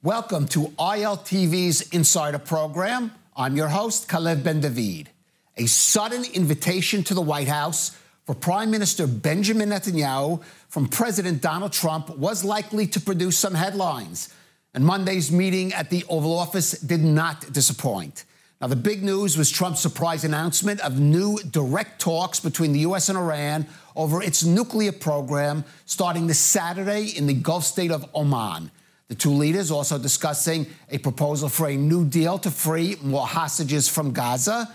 Welcome to ILTV's Insider Program. I'm your host, Kalev Ben-David. A sudden invitation to the White House for Prime Minister Benjamin Netanyahu from President Donald Trump was likely to produce some headlines. And Monday's meeting at the Oval Office did not disappoint. Now, the big news was Trump's surprise announcement of new direct talks between the U.S. and Iran over its nuclear program starting this Saturday in the Gulf state of Oman. The two leaders also discussing a proposal for a new deal to free more hostages from Gaza,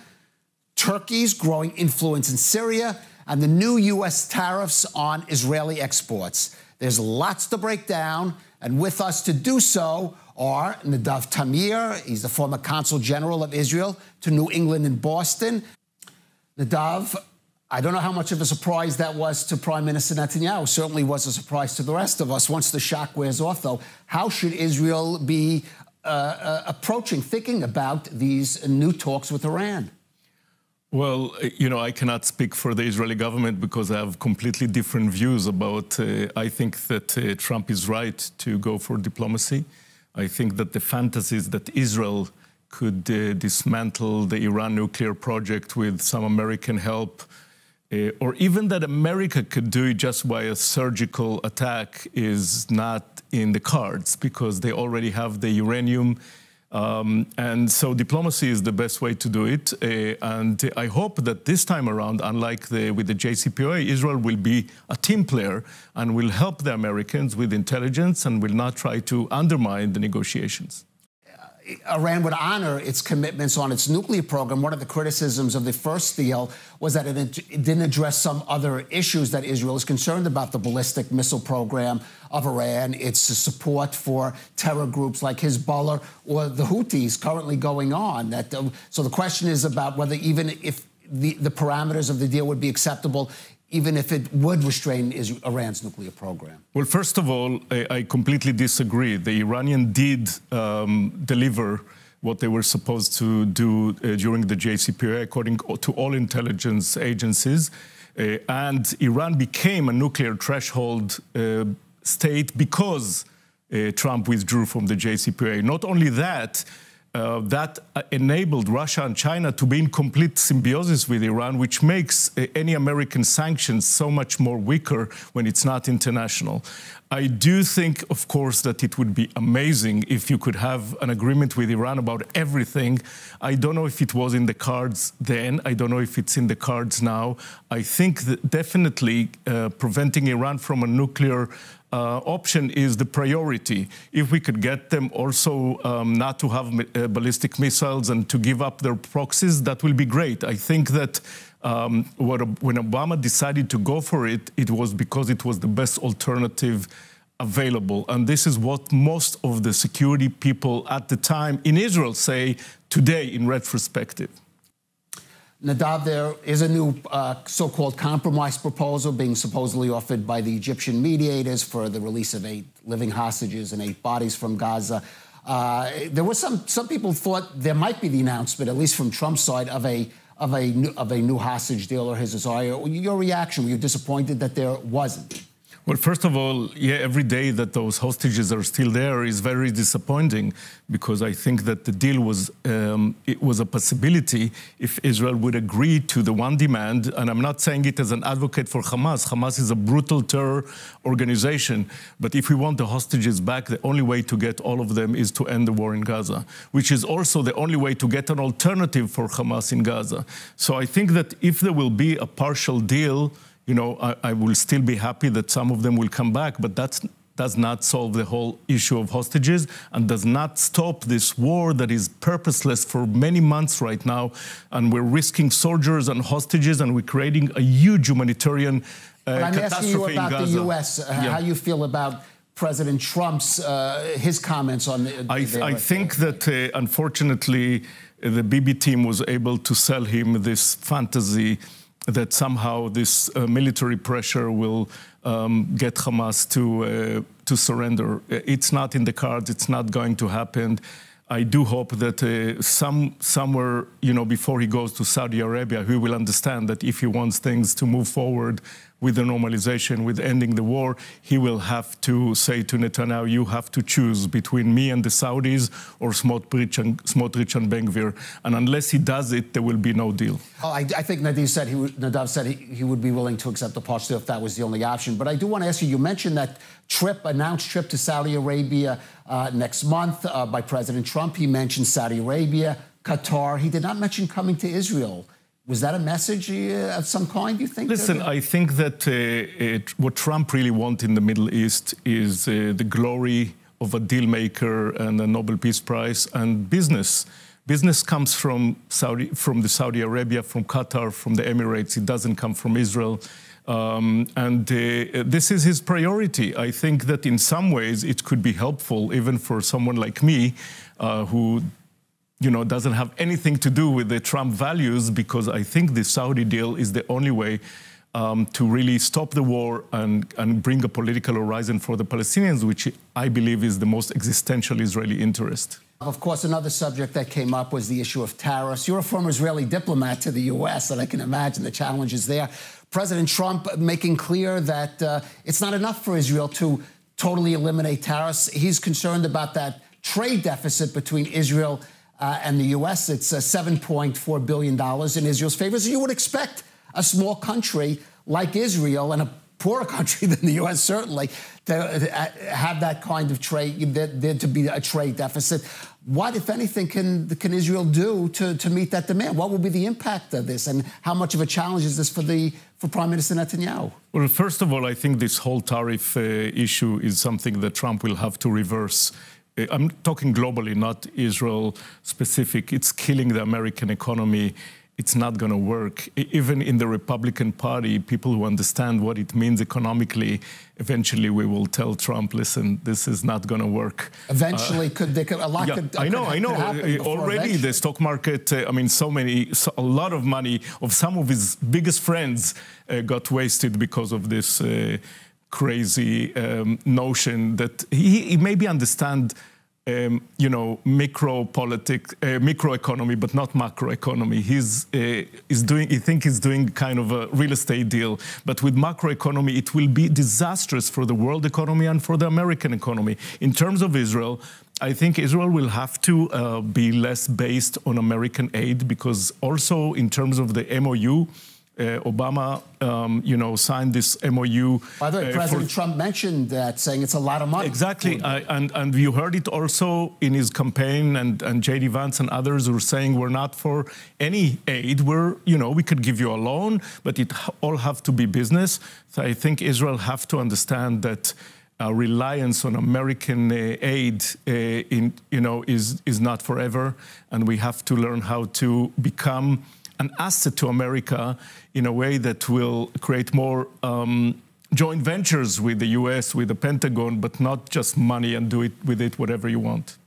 Turkey's growing influence in Syria, and the new U.S. tariffs on Israeli exports. There's lots to break down, and with us to do so are Nadav Tamir. He's the former Consul General of Israel to New England and Boston. Nadav, I don't know how much of a surprise that was to Prime Minister Netanyahu. Certainly was a surprise to the rest of us. Once the shock wears off, though, how should Israel be thinking about these new talks with Iran? Well, I cannot speak for the Israeli government because I have completely different views about. I think that Trump is right to go for diplomacy. I think that the fantasies that Israel could dismantle the Iran nuclear project with some American help, or even that America could do it just by a surgical attack, is not in the cards because they already have the uranium. And so diplomacy is the best way to do it. And I hope that this time around, unlike with the JCPOA, Israel will be a team player and will help the Americans with intelligence and will not try to undermine the negotiations. Iran would honor its commitments on its nuclear program. One of the criticisms of the first deal was that it didn't address some other issues that Israel is concerned about: the ballistic missile program of Iran, its support for terror groups like Hezbollah or the Houthis currently going on. So the question is about whether even if the parameters of the deal would be acceptable, even if it would restrain Iran's nuclear program. Well, first of all, I completely disagree. The Iranians did deliver what they were supposed to do during the JCPOA, according to all intelligence agencies. And Iran became a nuclear threshold state because Trump withdrew from the JCPOA. Not only that, that enabled Russia and China to be in complete symbiosis with Iran, which makes any American sanctions so much more weaker when it's not international. I do think, of course, that it would be amazing if you could have an agreement with Iran about everything. I don't know if it was in the cards then. I don't know if it's in the cards now. I think that definitely preventing Iran from a nuclear option is the priority. If we could get them also not to have ballistic missiles and to give up their proxies, that will be great. I think that when Obama decided to go for it, it was because it was the best alternative available. And this is what most of the security people at the time in Israel say today in retrospective. Nadav, there is a new so-called compromise proposal being supposedly offered by the Egyptian mediators for the release of 8 living hostages and 8 bodies from Gaza. There was some people thought there might be the announcement, at least from Trump's side, of a new hostage deal or his desire. Your reaction? Were you disappointed that there wasn't? Well, first of all, yeah, every day that those hostages are still there is very disappointing because I think that the deal was it was a possibility if Israel would agree to the one demand. And I'm not saying it as an advocate for Hamas. Hamas is a brutal terror organization. But if we want the hostages back, the only way to get all of them is to end the war in Gaza, which is also the only way to get an alternative for Hamas in Gaza. So I think that if there will be a partial deal, I will still be happy that some of them will come back, but that does not solve the whole issue of hostages and does not stop this war that is purposeless for many months right now. And we're risking soldiers and hostages, and we're creating a huge humanitarian catastrophe in Gaza. I'm asking you about the U.S., how you feel about President Trump's, his comments on the... I think that, unfortunately, the Bibi team was able to sell him this fantasy that somehow this military pressure will get Hamas to surrender. It's not in the cards. It's not going to happen. I do hope that somewhere, before he goes to Saudi Arabia, he will understand that if he wants things to move forward, with the normalization, with ending the war, he will have to say to Netanyahu, you have to choose between me and the Saudis or Smotrich and Ben-Gvir. And unless he does it, there will be no deal. Oh, I think Nadav said he would be willing to accept a partial deal if that was the only option. But I do want to ask you, you mentioned that announced trip to Saudi Arabia next month by President Trump. He mentioned Saudi Arabia, Qatar. He did not mention coming to Israel. Was that a message of some kind, you think? Listen, I think that what Trump really wants in the Middle East is the glory of a deal maker and a Nobel Peace Prize and business. Business comes from the Saudi Arabia, from Qatar, from the Emirates. It doesn't come from Israel. This is his priority. I think that in some ways it could be helpful, even for someone like me, who doesn't have anything to do with the Trump values, because I think the Saudi deal is the only way to really stop the war and bring a political horizon for the Palestinians, which I believe is the most existential Israeli interest. Of course, another subject that came up was the issue of tariffs. You're a former Israeli diplomat to the U.S., and I can imagine the challenges there. President Trump making clear that it's not enough for Israel to totally eliminate tariffs. He's concerned about that trade deficit between Israel and the U.S. It's $7.4 billion in Israel's favor. So you would expect a small country like Israel, and a poorer country than the U.S. certainly, to have that kind of trade, there to be a trade deficit. What, if anything, can Israel do to meet that demand? What will be the impact of this, and how much of a challenge is this for Prime Minister Netanyahu? Well, first of all, I think this whole tariff issue is something that Trump will have to reverse. I'm talking globally, not Israel specific. It's killing the American economy. It's not going to work. Even in the Republican Party, people who understand what it means economically, eventually we will tell Trump, listen, this is not going to work. Eventually, a lot could I know. Already the stock market, a lot of money of some of his biggest friends got wasted because of this crazy notion that he maybe understand microeconomy, but not macroeconomy. He thinks he's doing kind of a real estate deal. But with macroeconomy, it will be disastrous for the world economy and for the American economy. In terms of Israel, I think Israel will have to be less based on American aid, because also in terms of the MOU, Obama, signed this MOU. By the way, President Trump mentioned that, saying it's a lot of money. Exactly, and you heard it also in his campaign, and J.D. Vance and others were saying we're not for any aid. We could give you a loan, but it all have to be business. So I think Israel have to understand that reliance on American aid, is not forever, and we have to learn how to become an asset to America in a way that will create more joint ventures with the U.S., with the Pentagon, but not just money and do it with it whatever you want.